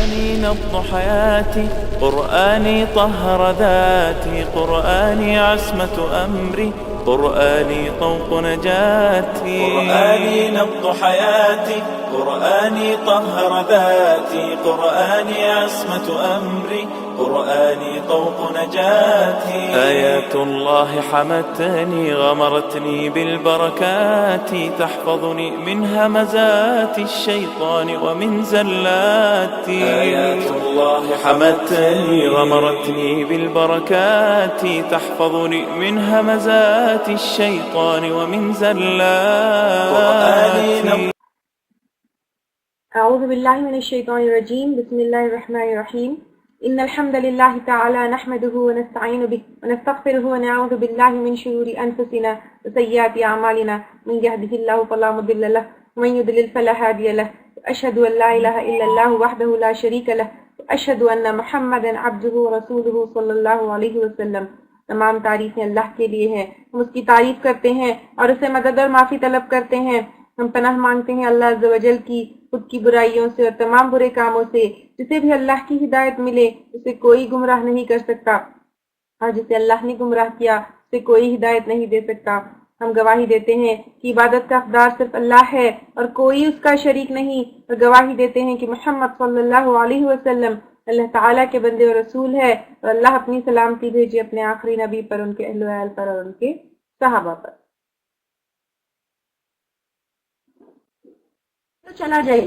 قرآني نبض حياتي، قرآني طهر ذاتي، قرآني عصمة أمري، قرآني طوق نجاتي. قرآني نبض حياتي، قرآني طهر ذاتي، قرآني عصمة أمري، قرآني طوق نجاتي. آيات الله حمتني غمرتني بالبركات، تحفظني من همزات الشيطان ومن زلاتي. آيات الله حمتني غمرتني بالبركات، تحفظني من همزات الشيطان ومن زلاتي. اعوذ باللہ من الشیطان الرجیم، بسم اللہ الرحمن الرحیم. ان الحمد للہ تعالی نحمده ونستعین به ونستغفره ونعوذ باللہ من شرور انفسنا وسیئات اعمالنا، من يهده الله فلا مضل له ومن يضلل فلا هادي له، اشهد ان لا الہ الا اللہ وحدہ لا شریک له، اشهد ان محمدا عبدہ ورسولہ صلی اللہ علیہ وسلم. تمام تعریفیں اللہ کے لیے ہیں، ہم اس کی تعریف کرتے ہیں اور اسے مدد اور معافی طلب کرتے ہیں. ہم پناہ مانگتے ہیں اللہ عز و جل کی خود کی برائیوں سے اور تمام برے کاموں سے. جسے بھی اللہ کی ہدایت ملے اسے کوئی گمراہ نہیں کر سکتا، اور جسے اللہ نے گمراہ کیا اسے کوئی ہدایت نہیں دے سکتا. ہم گواہی دیتے ہیں کہ عبادت کا حقدار صرف اللہ ہے اور کوئی اس کا شریک نہیں، اور گواہی دیتے ہیں کہ محمد صلی اللہ علیہ وسلم اللہ تعالیٰ کے بندے اور رسول ہے، اور اللہ اپنی سلامتی بھیجے اپنے آخری نبی پر، ان کے اہل و عیال پر اور ان کے صحابہ پر. چلا جائے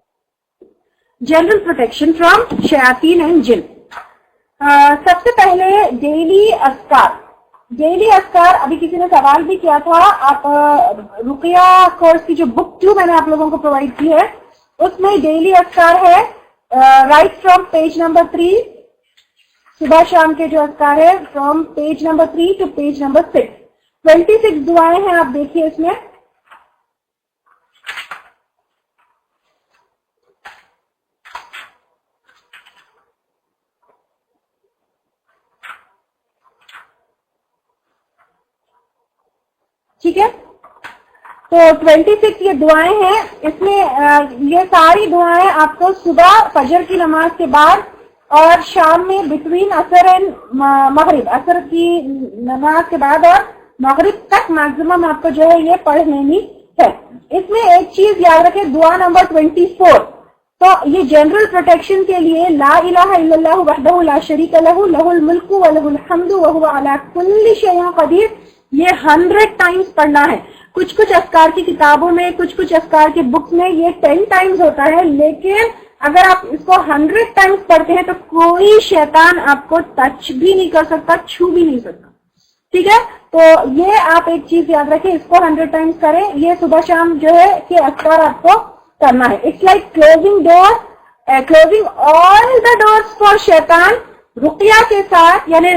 جنرل پروٹیکشن فرام شیاطین اینڈ جن. سب سے پہلے ڈیلی اذکار. ڈیلی اذکار، ابھی کسی نے سوال بھی کیا تھا، آپ رقیہ کورس کی جو بک 2 میں نے آپ لوگوں کو پرووائڈ کی ہے اس میں ڈیلی اذکار ہے. رائٹ فرام پیج نمبر 3، صبح شام کے جو اذکار ہے from page number 3 to page number 6. 26 دعائیں ہیں، آپ دیکھیے اس میں. ٹھیک ہے، تو 26 یہ دعائیں ہیں. اس میں یہ ساری دعائیں آپ کو صبح فجر کی نماز کے بعد اور شام میں بٹوین عصر اینڈ مغرب، عصر کی نماز کے بعد اور مغرب تک میکسیمم آپ کو جو ہے یہ پڑھ لینی ہے. اس میں ایک چیز یاد رکھیں، دعا نمبر 24. تو یہ جنرل پروٹیکشن کے لیے لا الہ الا اللہ وحدہ لا شریک لہ لہ الملک ولہ الحمد وہو علی کل شیء قدیر، یہ 100 ٹائمز پڑھنا ہے. کچھ اذکار کی کتابوں میں، کچھ اذکار کی بکس میں یہ 10 ٹائمز ہوتا ہے، لیکن اگر آپ اس کو 100 ٹائمز پڑھتے ہیں تو کوئی شیطان آپ کو ٹچ بھی نہیں کر سکتا، چھو بھی نہیں سکتا. ٹھیک ہے، تو یہ آپ ایک چیز یاد رکھیں، اس کو 100 ٹائمز کریں. یہ صبح شام جو ہے کہ اذکار آپ کو کرنا ہے. It's like closing all the doors for شیطان. رقیہ کے ساتھ، یعنی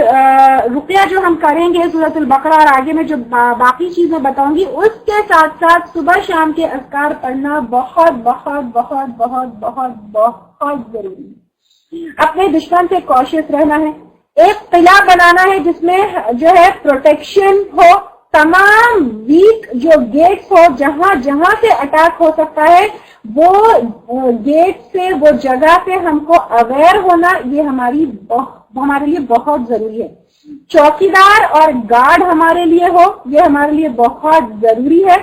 رقیہ جو ہم کریں گے سورۃ البقرہ اور آگے میں جو باقی چیزیں بتاؤں گی، اس کے ساتھ ساتھ صبح شام کے اذکار پڑھنا بہت بہت بہت بہت بہت بہت ضروری ہے. اپنے دشمن سے کوشش رہنا ہے. ایک قلعہ بنانا ہے جس میں جو ہے پروٹیکشن ہو، تمام ویک جو گیٹس ہو، جہاں جہاں سے اٹیک ہو سکتا ہے وہ گیٹ سے، وہ جگہ سے ہم کو اویئر ہونا یہ ہمارے لیے بہت ضروری ہے. چوکیدار اور گارڈ ہمارے لیے ہو، یہ ہمارے لیے بہت ضروری ہے،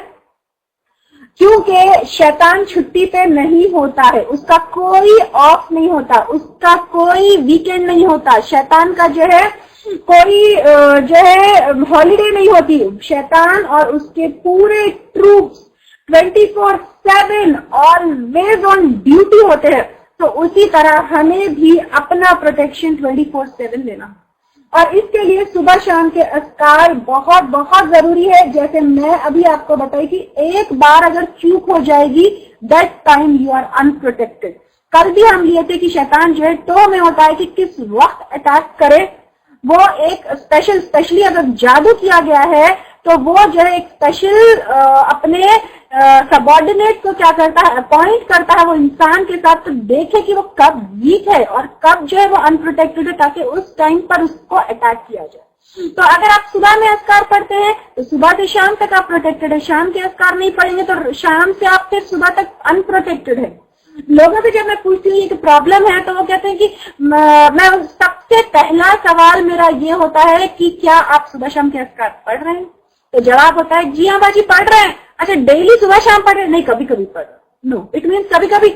کیونکہ شیطان چھٹی پہ نہیں ہوتا ہے، اس کا کوئی آف نہیں ہوتا، اس کا کوئی ویکینڈ نہیں ہوتا. شیطان کا جو ہے کوئی جو ہے ہالیڈے نہیں ہوتی. شیطان اور اس کے پورے ٹروپس 24/7 آلویز آن ڈیوٹی ہوتے ہیں. تو اسی طرح ہمیں بھی اپنا پروٹیکشن 24/7 لینا، اور اس کے لیے صبح شام کے اذکار بہت بہت ضروری ہے. جیسے میں ابھی آپ کو بتائی کہ ایک بار اگر چوک ہو جائے گی دیٹ ٹائم یو آر انپروٹیکٹڈ. کل بھی ہم لیے تھے کہ شیطان جو ہے ٹو میں ہوتا ہے کہ کس وقت اٹیک کرے. وہ ایک اسپیشلی اگر جادو کیا گیا ہے تو وہ جو ہے ایک اسپیشل اپنے سبارڈینیٹ کو کیا کرتا ہے، اپوائنٹ کرتا ہے وہ انسان کے ساتھ، تو دیکھے کہ وہ کب ویک ہے اور کب جو ہے وہ انپروٹیکٹڈ ہے، تاکہ اس ٹائم پر اس کو اٹیک کیا جائے. تو اگر آپ صبح میں اذکار پڑھتے ہیں تو صبح سے شام تک آپ پروٹیکٹڈ ہے. شام کے اذکار نہیں پڑھیں گے تو شام سے آپ پھر صبح تک انپروٹیکٹڈ ہے. لوگوں سے جب میں پوچھتی ہوں یہ پرابلم ہے تو وہ کہتے ہیں کہ میں سب سے پہلا سوال میرا یہ ہوتا ہے کہ کیا آپ صبح شام کے اذکار پڑھ رہے ہیں؟ تو جواب ہوتا ہے جی ہاں باجی پڑھ رہے ہیں. اچھا ڈیلی صبح شام پڑھ رہے ہیں؟ نہیں کبھی کبھی پڑھ رہے. نو اٹ مینس کبھی کبھی.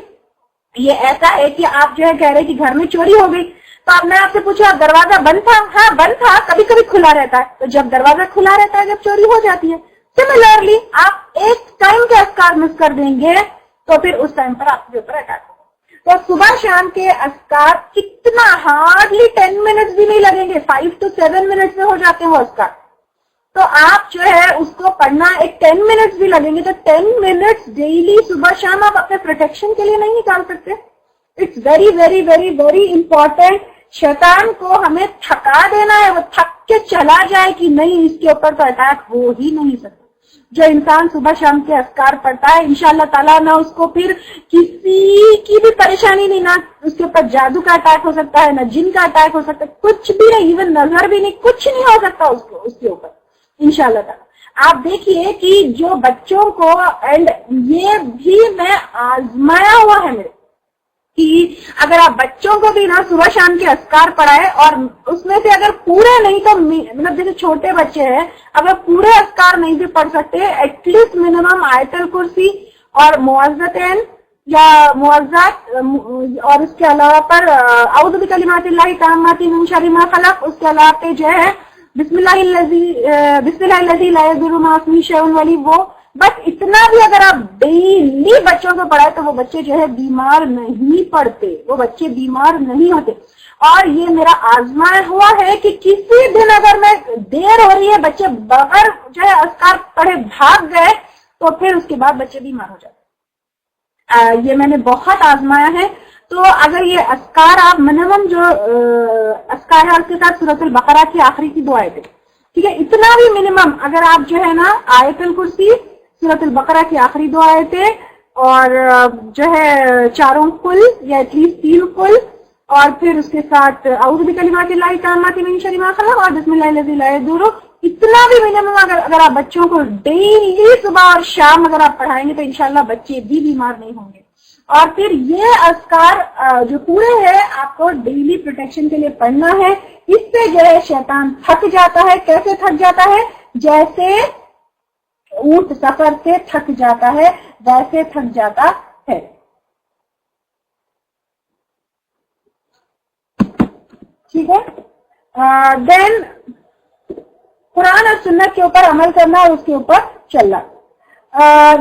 یہ ایسا ہے کہ آپ جو ہے کہہ رہے کہ گھر میں چوری ہو گئی تو اب میں آپ سے پوچھا دروازہ بند تھا؟ ہاں بند تھا, کبھی کبھی کھلا رہتا ہے. تو جب دروازہ کھلا رہتا ہے جب چوری ہو جاتی ہے. سملرلی آپ ایک ٹائم کے اذکار مس کر دیں گے تو پھر اس ٹائم پر آپ کے اوپر اٹیک ہوگا. تو صبح شام کے اذکار کتنا ہارڈلی 10 منٹس بھی نہیں لگیں گے, 5 to 7 منٹس میں ہو جاتے ہیں وہ اذکار. تو آپ جو ہے اس کو پڑھنا ایک 10 منٹس بھی لگیں گے تو 10 منٹس ڈیلی صبح شام آپ اپنے پروٹیکشن کے لیے نہیں نکال سکتے. It's very very very very important. شیطان کو ہمیں تھکا دینا ہے, وہ تھک کے چلا جائے کہ نہیں اس کے اوپر تو اٹیک ہو ہی نہیں سکتا. جو انسان صبح شام کے اذکار پڑھتا ہے انشاءاللہ تعالیٰ نہ اس کو پھر کسی کی بھی پریشانی نہیں, نہ اس کے اوپر جادو کا اٹیک ہو سکتا ہے, نہ جن کا اٹیک ہو سکتا ہے, کچھ بھی نہیں, ایون نظر بھی نہیں, کچھ نہیں ہو سکتا اس کے اوپر انشاءاللہ تعالیٰ. آپ دیکھیے کہ جو بچوں کو, اینڈ یہ بھی میں آزمایا ہوا ہے میرے, کہ اگر آپ بچوں کو بھی نا صبح شام کے اذکار پڑھائے اور اس میں سے اگر پورے نہیں تو مطلب جیسے چھوٹے بچے ہیں اگر پورے اذکار نہیں بھی پڑھ سکتے ایٹ لیسٹ منیمم آیت الکرسی اور معوذتین یا معوذات, اور اس کے علاوہ پر اعوذ بکلمات اللہ التامات من شر ما خلق, اس کے علاوہ پہ جو ہے بسم اللہ الذی لا یضر مع اسمہ شیء ولی, وہ بس اتنا بھی اگر آپ ڈیلی بچوں کو پڑھائے تو وہ بچے جو ہے بیمار نہیں پڑتے, وہ بچے بیمار نہیں ہوتے. اور یہ میرا آزمایا ہوا ہے کہ کسی دن اگر میں دیر ہو رہی ہے بچے بغیر جو ہے اذکار پڑھے بھاگ گئے تو پھر اس کے بعد بچے بیمار ہو جاتے. یہ میں نے بہت آزمایا ہے. تو اگر یہ اذکار آپ منیمم جو اذکار ہے اس کے ساتھ سورۃ البقرہ کی آخری کی 2 آیتیں, ٹھیک ہے, اتنا بھی منیمم اگر آپ جو ہے نا آیت الکرسی, سورۃ البقرہ کی آخری 2 آیتیں اور جو ہے 4 قل یا ایٹ لیسٹ 3 قل, اور پھر اس کے ساتھ اعوذ بکلمات اللہ التامات من شر ما خلق اور بسم اللہ الذی لا یضر, اتنا بھی منیمم اگر آپ بچوں کو ڈیلی صبح اور شام اگر آپ پڑھائیں گے تو انشاءاللہ بچے بھی بیمار نہیں ہوں گے. اور پھر یہ اذکار جو پورے ہیں آپ کو ڈیلی پروٹیکشن کے لیے پڑھنا ہے. اس سے جو ہے شیطان تھک جاتا ہے. کیسے تھک جاتا ہے؟ جیسے اونٹ سفر سے تھک جاتا ہے ویسے تھک جاتا ہے. ٹھیک ہے. دین قرآن اور سنت کے اوپر عمل کرنا اور اس کے اوپر چلنا.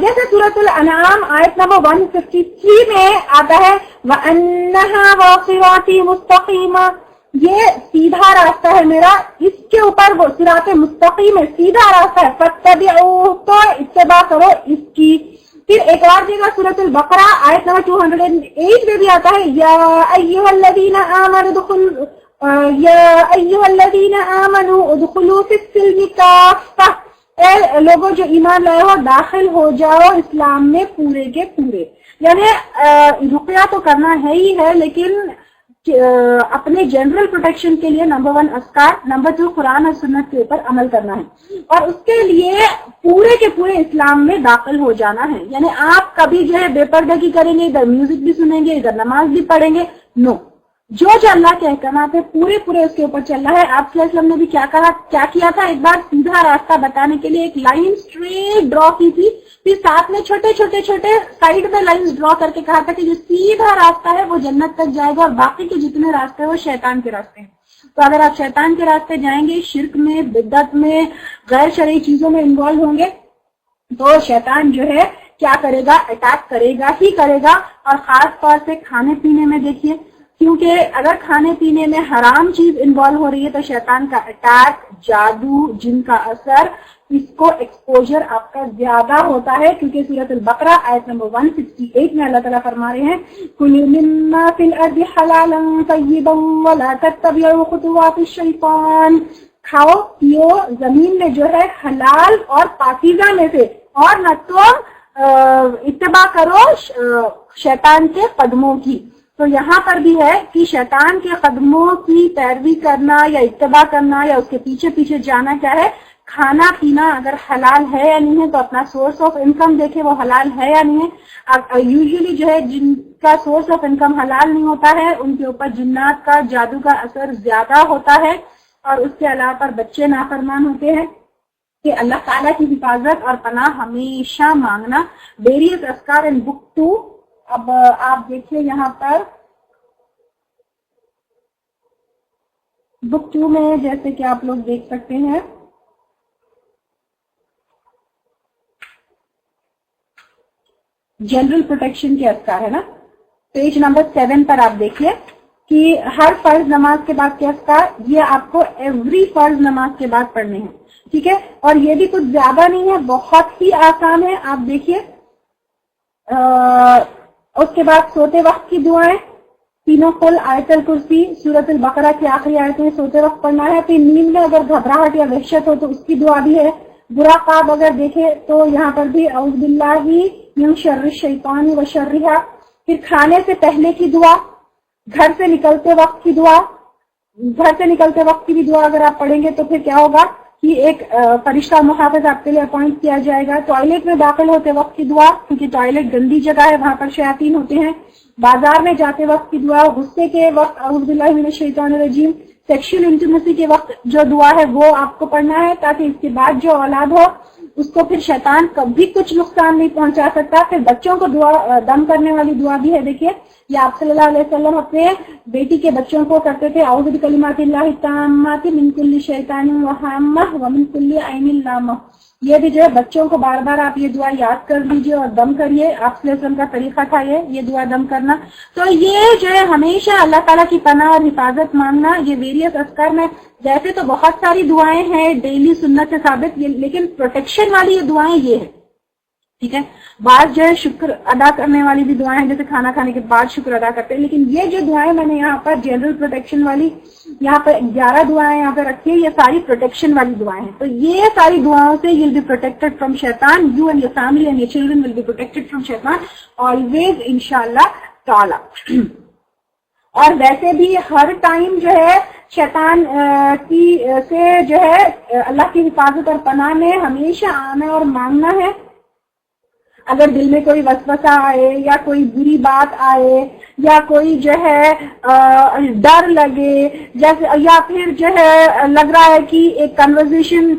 جیسے سورۃ الانعام آیت نمبر 153 میں آتا ہے وَأَنَّهَا وَصِرَاطِي مُسْتَقِيمًا, یہ سیدھا راستہ ہے میرا, اس کے اوپر وہ صراط مستقیم ہے, سیدھا راستہ ہے, فَاتَّبِعُوهُ, تو اتباع کرو اس کی. پھر ایک اور جگہ سورۃ البقرہ آیت نمبر 208 میں بھی آتا ہے یا ایھا الذین آمنوا ادخلوا فی السلم کافہ, اے لوگوں جو ایمان لائے ہو داخل ہو جاؤ اسلام میں پورے کے پورے. یعنی رقیہ تو کرنا ہے ہی ہے, لیکن اپنے جنرل پروٹیکشن کے لیے نمبر 1 اذکار, نمبر 2 قرآن اور سنت کے اوپر عمل کرنا ہے, اور اس کے لیے پورے کے پورے اسلام میں داخل ہو جانا ہے. یعنی آپ کبھی جو ہے بے پردگی کریں گے, ادھر میوزک بھی سنیں گے, ادھر نماز بھی پڑھیں گے, نو. جو اللہ کے احکامات ہے پورے پورے اس کے اوپر چل رہا ہے. آپ صلی اللہ علیہ وسلم نے بھی کیا کیا تھا, ایک بار سیدھا راستہ بتانے کے لیے ایک لائن اسٹریٹ ڈرا کی تھی, پھر ساتھ میں چھوٹے چھوٹے سائڈ میں لائنز ڈرا کر کے کہا تھا کہ جو سیدھا راستہ ہے وہ جنت تک جائے گا اور باقی کے جتنے راستے ہیں وہ شیطان کے راستے ہیں. تو اگر آپ شیطان کے راستے جائیں گے, شرک میں, بدعت میں, غیر شرعی چیزوں میں انوالو ہوں گے, تو شیطان جو ہے کیا کرے گا, اٹیک کرے گا ہی کرے گا. اور خاص طور سے کھانے پینے میں دیکھیے, کیونکہ اگر کھانے پینے میں حرام چیز انوالو ہو رہی ہے تو شیطان کا اٹیک, جادو, جن کا اثر, اس کو ایکسپوجر آپ کا زیادہ ہوتا ہے. کیونکہ سورۃ البقرہ آیت نمبر 168 میں اللہ تعالیٰ فرما رہے ہیں کُلُوا مِمَّا فِي الْأَرْضِ حَلَالًا طَيِّبًا وَلَا تَتَّبِعُوا خُطُوَاتِ الشَّيْطَانِ, کھاؤ پیو زمین میں جو ہے حلال اور پاکیزہ میں سے, اور نہ تو اتباع کرو شیطان کے قدموں کی. تو یہاں پر بھی ہے کہ شیطان کے قدموں کی پیروی کرنا یا اتباع کرنا یا اس کے پیچھے پیچھے جانا کیا ہے, کھانا پینا اگر حلال ہے یا نہیں ہے تو اپنا سورس آف انکم دیکھیں وہ حلال ہے یا نہیں ہے. یوزلی جو ہے جن کا سورس آف انکم حلال نہیں ہوتا ہے ان کے اوپر جنات کا جادو کا اثر زیادہ ہوتا ہے. اور اس کے علاوہ پر بچے نافرمان ہوتے ہیں کہ اللہ تعالیٰ کی حفاظت اور پناہ ہمیشہ مانگنا. ویریس اذکار ان بک 2. اب آپ دیکھیے یہاں پر بک 2 میں جیسے کہ آپ لوگ دیکھ سکتے ہیں جنرل پروٹیکشن کے اذکار ہے نا. پیج نمبر 7 پر آپ دیکھیے کہ ہر فرض نماز کے بعد کے اذکار یہ آپ کو ایوری فرض نماز کے بعد پڑھنے ہیں. ٹھیک ہے, اور یہ بھی کچھ زیادہ نہیں ہے, بہت ہی آسان ہے. آپ دیکھیے اس کے بعد سوتے وقت کی دعائیں, تینوں قل, آیت الکرسی, سورۃ البقرہ کی آخری آیتیں سوتے وقت پڑھنا ہے. پھر نیند میں اگر گھبراہٹ یا وحشت ہو تو اس کی دعا بھی ہے. برا خواب اگر دیکھے تو یہاں پر بھی اعوذ باللہ من شر الشیطان و شرہا. پھر کھانے سے پہلے کی دعا, گھر سے نکلتے وقت کی دعا, گھر سے نکلتے وقت کی بھی دعا اگر آپ پڑھیں گے تو پھر کیا ہوگا کہ ایک فرشتہ محافظ آپ کے لیے اپوائنٹ کیا جائے گا. ٹوائلٹ میں داخل ہوتے وقت کی دعا, کیونکہ ٹوائلٹ گندی جگہ ہے, وہاں پر شیاطین ہوتے ہیں. بازار میں جاتے وقت کی دعا, غصے کے وقت اعوذ باللہ من الشیطان الرجیم. سیکشل انٹیمیسی کے وقت جو دعا ہے وہ آپ کو پڑھنا ہے تاکہ اس کے بعد جو اولاد ہو اس کو پھر شیطان کبھی کچھ نقصان نہیں پہنچا سکتا. پھر بچوں کو دعا دم کرنے والی دعا بھی ہے. دیکھیے یہ آپ صلی اللہ علیہ وسلم اپنے بیٹی کے بچوں کو کرتے تھے, اعوذ بکلمات اللہ التامات من کل شیطان وہامہ ومن کل عین لامہ. یہ بھی جو ہے بچوں کو بار بار آپ یہ دعا یاد کر لیجئے اور دم کریے. آپ صلی اللہ علیہ وسلم کا طریقہ تھا یہ دعا دم کرنا. تو یہ جو ہے ہمیشہ اللہ تعالیٰ کی پناہ اور حفاظت مانگنا. یہ ویریس اذکار میں ویسے تو بہت ساری دعائیں ہیں ڈیلی سنت سے ثابت, لیکن پروٹیکشن والی یہ دعائیں یہ ہے. ٹھیک ہے, بعض جو ہے شکر ادا کرنے والی بھی دعائیں ہیں, جیسے کھانا کھانے کے بعد شکر ادا کرتے ہیں. لیکن یہ جو دعائیں میں نے یہاں پر جنرل پروٹیکشن والی یہاں پر 11 دعائیں یہاں پہ رکھی ہے, یہ ساری پروٹیکشن والی دعائیں ہیں. تو یہ ساری دعاؤں سے you'll be protected from شیطان. You and your family and your children will be protected from شیطان always انشاءاللہ تعالی. اور ویسے بھی ہر ٹائم جو ہے شیطان کی سے جو ہے اللہ کی حفاظت اور پناہ میں ہمیشہ آنا اور مانگنا ہے. اگر دل میں کوئی وسوسہ آئے یا کوئی بری بات آئے یا کوئی جو ہے ڈر لگے, جیسے یا پھر جو ہے لگ رہا ہے کہ ایک کنورزیشن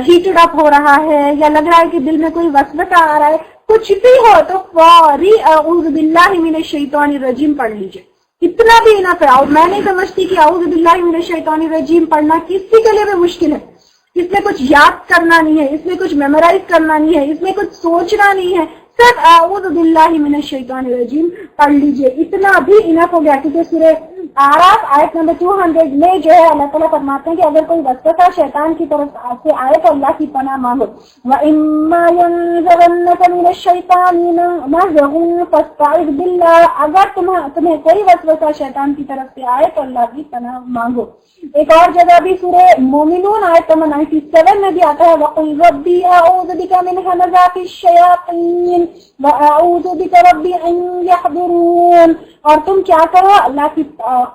ہیٹڈ اپ ہو رہا ہے, یا لگ رہا ہے کہ دل میں کوئی وسوسہ آ رہا ہے, کچھ بھی ہو تو فوری اعوذ باللہ من الشیطان الرجیم پڑھ لیجیے. اتنا بھی نہ پہ میں نہیں سمجھتی کہ اعوذ باللہ من الشیطان الرجیم پڑھنا کسی کے لیے بھی مشکل ہے. اس میں کچھ یاد کرنا نہیں ہے, اس میں کچھ میمورائز کرنا نہیں ہے, اس میں کچھ سوچنا نہیں ہے, صرف اعوذ باللہ من الشیطان الرجیم پڑھ لیجئے. اتنا بھی انف ہو گیا. کیونکہ سورہ اعراف آیت نمبر 200 میں جو ہے اللہ تعالیٰ فرماتے ہیں کہ اگر کوئی وسوسہ شیطان کی طرف سے آئے تو اللہ کی پناہ مانگو. وَإِمَّا يَنزَغَنَّكَ مِنَ الشَّيْطَانِ نَزْغٌ فَاسْتَعِذْ بِاللَّهِ. اگر تمہیں کوئی وسوسہ شیطان کی طرف سے آئے تو اللہ کی پناہ مانگو. ایک اور جگہ بھی سورہ مومنون آیت نمبر 97 میں بھی آتا ہے وَقُلْ رَبِّي أَعُوذُ بِكَ مِنْ هَمَزَاتِ الشَّيَاطِينِ وَأَعُوذُ بِكَ رَبِّ أَنْ يَحْضُرُونَ. اور تم کیا کرو, اللہ کی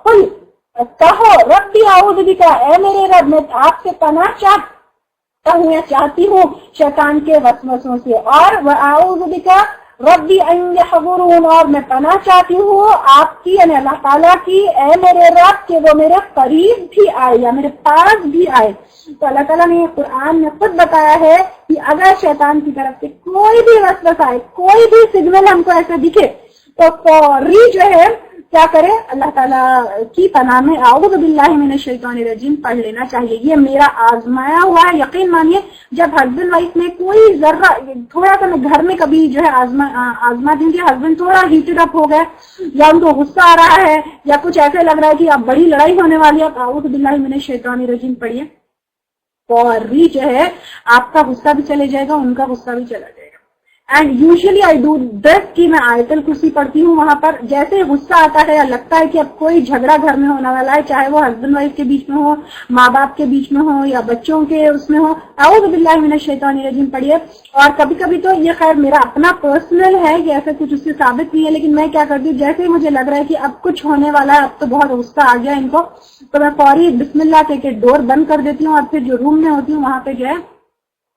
قل کہو ربی اعوذ بک, اے میرے رب میں آپ سے پناہ چاہتا ہوں یا چاہتی ہوں شیطان کے وسوسوں سے. اور وَأَعُوذُ بِكَ ربی ان یحضرون, اور میں پناہ چاہتی ہوں آپ کی یعنی اللہ تعالیٰ کی اے میرے رب کہ وہ میرے قریب بھی آئے یا میرے پاس بھی آئے. تو اللہ تعالیٰ نے قرآن میں خود بتایا ہے کہ اگر شیطان کی طرف سے کوئی بھی وسوسہ آئے, کوئی بھی سگنل ہم کو ایسا دکھے تو فوری جو ہے کیا کرے, اللہ تعالیٰ کی پناہ میں اعوذ باللہ من الشیطان الرجیم پڑھ لینا چاہیے. یہ میرا آزمایا ہوا ہے. یقین مانیے جب ہسبینڈ وائف میں کوئی ذرہ تھوڑا سا, میں گھر میں کبھی جو ہے آزما دیں گے, ہسبینڈ تھوڑا ہیٹڈ اپ ہو گئے یا ان کو غصہ آ رہا ہے یا کچھ ایسے لگ رہا ہے کہ اب بڑی لڑائی ہونے والی ہے, اعوذ باللہ من الشیطان الرجیم پڑھیے. فوری جو ہے آپ کا غصہ بھی چلے جائے گا, ان کا غصہ بھی چلا جائے گا. And usually I do this کہ میں آیت الکرسی پڑھتی ہوں. وہاں پر جیسے غصہ آتا ہے یا لگتا ہے کہ اب کوئی جھگڑا گھر میں ہونے والا ہے, چاہے وہ ہسبینڈ وائف کے بیچ میں ہو, ماں باپ کے بیچ میں ہو یا بچوں کے اس میں ہو, اعوذ باللہ من الشیطان الرجیم پڑھیے. اور کبھی کبھی تو یہ خیر میرا اپنا پرسنل ہے کہ ایسا کچھ اس سے ثابت نہیں ہے, لیکن میں کیا کرتی ہوں جیسے ہی مجھے لگ رہا ہے کہ اب کچھ ہونے والا ہے, اب تو بہت غصہ آ گیا ان کو, تو میں فوری بسم اللہ کہہ کے ڈور بند کر دیتی ہوں اور پھر جو روم میں ہوتی ہوں وہاں پہ جو ہے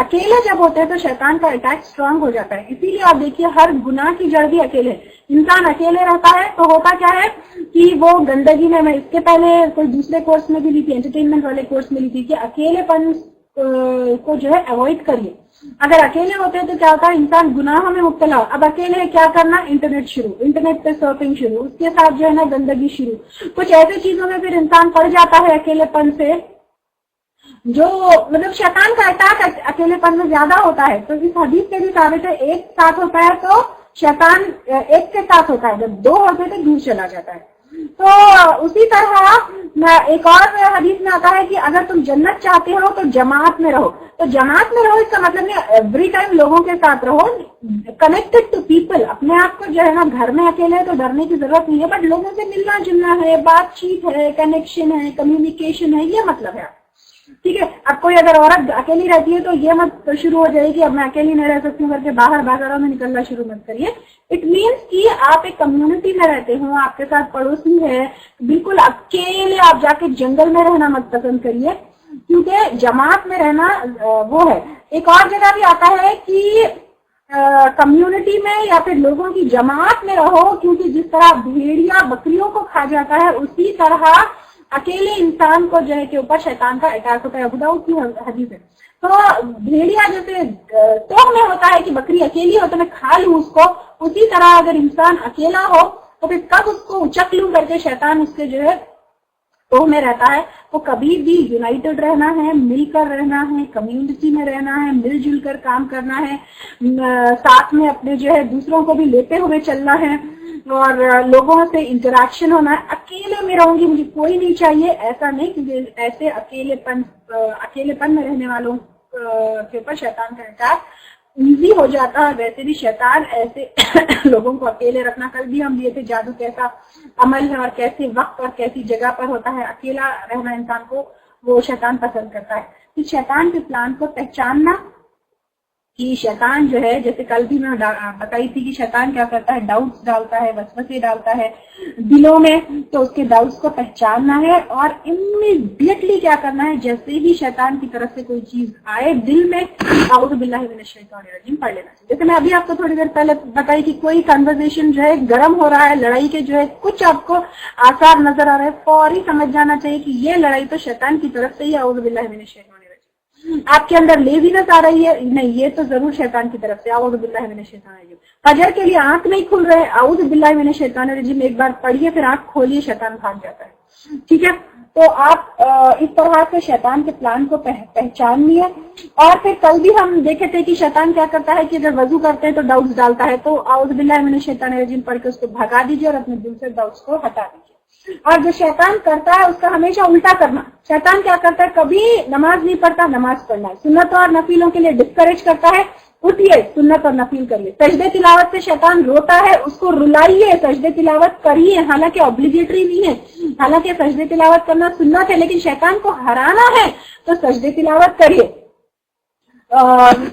اکیلے جب ہوتے ہیں تو شیطان کا اٹیک اسٹرانگ ہو جاتا ہے. اسی لیے آپ دیکھیے ہر گناہ کی جڑ بھی اکیلے. انسان اکیلے رہتا ہے تو ہوتا کیا ہے کہ وہ گندگی میں اس کے پہلے کوئی دوسرے کورس میں بھی لی تھی, انٹرٹینمنٹ والے کورس میں لی تھی کہ اکیلے پن کو جو ہے اوائڈ کریے. اگر اکیلے ہوتے ہیں تو کیا ہوتا ہے انسان گناہوں میں مبتلا ہو. اب اکیلے کیا کرنا, انٹرنیٹ شروع, انٹرنیٹ پہ سرفنگ شروع, اس کے ساتھ جو ہے نا گندگی شروع, کچھ ایسی چیزوں میں پھر انسان پڑ جاتا ہے اکیلے پن سے, جو مطلب شیطان کا اٹیک اکیلے پن میں زیادہ ہوتا ہے. تو اس حدیث کے بھی ثابت ہے ایک ساتھ ہوتا ہے تو شیطان ایک کے ساتھ ہوتا ہے, جب دو ہوتے تو دور چلا جاتا ہے. تو اسی طرح ایک اور حدیث میں آتا ہے کہ اگر تم جنت چاہتے ہو تو جماعت میں رہو. تو جماعت میں رہو اس کا مطلب نہیں ایوری ٹائم لوگوں کے ساتھ رہو, کنیکٹڈ ٹو پیپل. اپنے آپ کو جو ہے نا گھر میں اکیلے تو ڈرنے کی ضرورت نہیں ہے, بٹ لوگوں سے ملنا جلنا ہے, بات چیت ہے, کنیکشن ہے, کمیونیکیشن ہے, یہ مطلب ہے. ٹھیک ہے. اب کوئی اگر عورت اکیلی رہتی ہے تو یہ مت شروع ہو جائے گی اب میں اکیلی نہیں رہ سکتی ہوں کر کے باہر بازاروں میں نکلنا شروع مت کریے. اٹ مینس کہ آپ ایک کمیونٹی میں رہتے ہوں, آپ کے ساتھ پڑوسی ہے, بالکل اکیلے آپ جا کے جنگل میں رہنا مت پسند کریے, کیونکہ جماعت میں رہنا وہ ہے. ایک اور جگہ بھی آتا ہے کہ کمیونٹی میں یا پھر لوگوں کی جماعت میں رہو, کیونکہ جس طرح بھیڑیا بکریوں کو کھا جاتا ہے اسی طرح اکیلے انسان کو جو ہے کے اوپر شیطان کا اٹیک ہوتا ہے. ابو داؤد کی حدیث ہے. تو بھیڑیا جیسے توہ میں ہوتا ہے کہ بکری اکیلی ہو تو میں کھا لوں اس کو, اسی طرح اگر انسان اکیلا ہو تو پھر کب اس کو اچک لوں کر کے شیطان اس کے جو ہے توہ میں رہتا ہے. تو کبھی بھی یونائٹڈ رہنا ہے, مل کر رہنا ہے, کمیونٹی میں رہنا ہے, مل جل کر کام کرنا ہے, ساتھ میں اپنے جو ہے دوسروں کو بھی لیتے ہوئے چلنا ہے, اور لوگوں سے انٹریکشن ہونا ہے. اکیلے میں رہوں گی مجھے کوئی نہیں چاہیے ایسا نہیں, کیونکہ ایسے اکیلے پن میں رہنے والوں کے اوپر شیطان کا اٹیک ایزی ہو جاتا ہے. ویسے بھی شیطان ایسے لوگوں کو اکیلے رکھنا, کل بھی ہم دیے تھے جادو کیسا عمل ہے اور کیسے وقت اور کیسی جگہ پر ہوتا ہے. اکیلا رہنا انسان کو وہ شیطان پسند کرتا ہے. تو شیطان کے پلان کو پہچاننا کہ شیطان جو ہے, جیسے کل بھی میں بتائی تھی کہ شیطان کیا کرتا ہے, ڈاؤٹس ڈالتا ہے, وسوسے ڈالتا ہے دلوں میں, تو اس کے ڈاؤٹس کو پہچاننا ہے اور امیڈیٹلی کیا کرنا ہے, جیسے ہی شیطان کی طرف سے کوئی چیز آئے دل میں, اعوذ باللہ من الشیطان الرجیم پڑھ لینا چاہیے. جیسے میں ابھی آپ کو تھوڑی دیر پہلے بتائی کہ کوئی کنورزیشن جو ہے گرم ہو رہا ہے, لڑائی کے جو ہے کچھ آپ کو آثار نظر آ رہے ہیں, فوری سمجھ جانا چاہیے کہ یہ لڑائی تو شیطان کی طرف سے ہی, اعوذ باللہ من الشیطان. آپ کے اندر لیزینس آ رہی ہے, نہیں یہ تو ضرور شیطان کی طرف سے, اعوذ باللہ من الشیطان الرجیم. فجر کے لیے آنکھ نہیں کھل رہے, اعوذ باللہ من الشیطان الرجیم ایک بار پڑھیے, پھر آنکھ کھولیے, شیطان بھاگ جاتا ہے. ٹھیک ہے. تو آپ اس طرح سے شیطان کے پلان کو پہچان لیے. اور پھر کل بھی ہم دیکھے تھے کہ شیطان کیا کرتا ہے کہ اگر وضو کرتے ہیں تو ڈاؤٹس ڈالتا ہے, تو اعوذ باللہ من الشیطان الرجیم پڑھ کے اس کو بھگا دیجیے اور اپنے دل سے ڈاؤٹس کو ہٹا دیجیے. اور جو شیطان کرتا ہے اس کا ہمیشہ الٹا کرنا. شیطان کیا کرتا ہے, کبھی نماز نہیں پڑھتا, نماز پڑھنا ہے. سنت اور نفیلوں کے لیے ڈسکریج کرتا ہے, اٹھیے سنت اور نفیل کریے. سجدے تلاوت سے شیطان روتا ہے, اس کو رلائیے, سجدے تلاوت کریے, حالانکہ اوبلیگیٹری نہیں ہے, حالانکہ سجدے تلاوت کرنا سنت ہے, لیکن شیطان کو ہرانا ہے تو سجدے تلاوت کریے.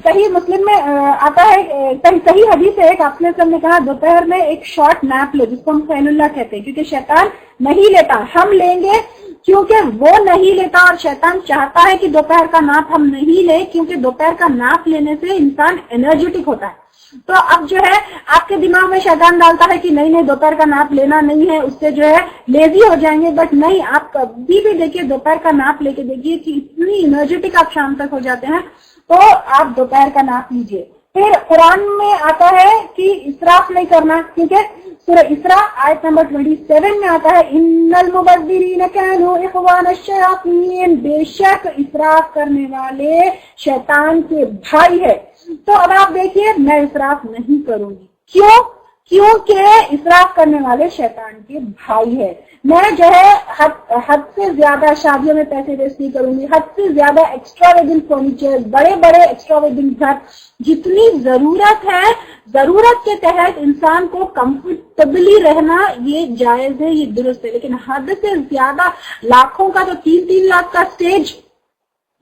صحیح مسلم میں آتا ہے, صحیح حدیث ہے, ایک آپ نے کہا دوپہر میں ایک شارٹ نیپ لے, جس کو ہم فین اللہ کہتے ہیں, کیونکہ شیطان نہیں لیتا, ہم لیں گے کیونکہ وہ نہیں لیتا, اور شیطان چاہتا ہے کہ دوپہر کا ناپ ہم نہیں لیں, کیونکہ دوپہر کا ناپ لینے سے انسان انرجیٹک ہوتا ہے. تو اب جو ہے آپ کے دماغ میں شیطان ڈالتا ہے کہ نہیں دوپہر کا ناپ لینا نہیں ہے, اس سے جو ہے لیزی ہو جائیں گے. بٹ نہیں, آپ کبھی بھی دیکھیے دوپہر کا ناپ لے کے دیکھیے کہ اتنی انرجیٹک آپ شام تک ہو جاتے ہیں, تو آپ دوپہر کا ناپ لیجیے. پھر قرآن میں آتا ہے کہ اسراف نہیں کرنا, کیونکہ سورہ اسراء آیت نمبر 27 میں آتا ہے ان المبذرین کانوا اخوان الشیاطین, بے شک اسراف کرنے والے شیطان کے بھائی ہے. تو اب آپ دیکھیے میں اسراف نہیں کروں گی, کیوں؟ کیونکہ اسراف کرنے والے شیطان کے بھائی ہے. میں جو ہے حد سے زیادہ شادیوں میں پیسے ویسٹ نہیں کروں گی, حد سے زیادہ ایکسٹراویگنٹ فرنیچر, بڑے بڑے ایکسٹراویگنٹ گھر, جتنی ضرورت ہے ضرورت کے تحت انسان کو کمفرٹیبلی رہنا یہ جائز ہے, یہ درست ہے. لیکن حد سے زیادہ لاکھوں کا, تو 3 لاکھ کا سٹیج,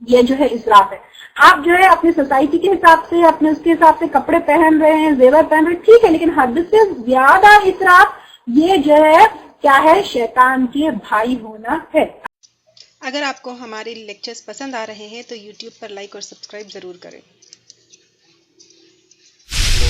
یہ جو ہے اسراف ہے. آپ جو ہے اپنی سوسائٹی کے حساب سے, اپنے اس کے حساب سے کپڑے پہن رہے ہیں, زیور پہن رہے ہیں, ٹھیک ہے, لیکن حد سے زیادہ اسراف یہ جو ہے کیا ہے, شیطان کے بھائی ہونا ہے. اگر آپ کو ہمارے لیکچرز پسند آ رہے ہیں تو یوٹیوب پر لائک اور سبسکرائب ضرور کریں۔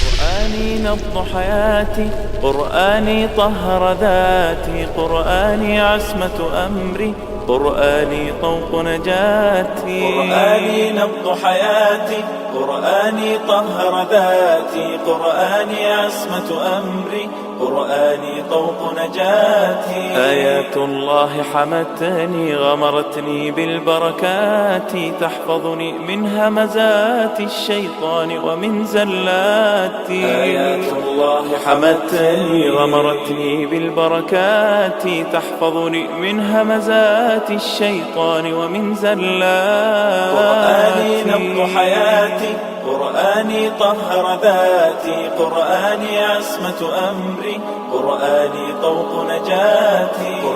قرآني نبض حياتي، قرآني طهر ذاتي، قرآني عصمة أمري، قرآني طوق نجاتي. قرآني نبض حياتي، قرآني طهر ذاتي، قرآني عصمة أمري، قرآني طوق نجاتي. آيات الله حمتني غمرتني بالبركات، تحفظني من همزات الشيطان ومن زلاتي. آيات الله حمتني غمرتني بالبركات، تحفظني من همزات الشيطان ومن زلاتي. قرآني نبض حياتي، قرآني طهر ذاتي، قرآني عصمة أمري، قرآني طوق نجاتي.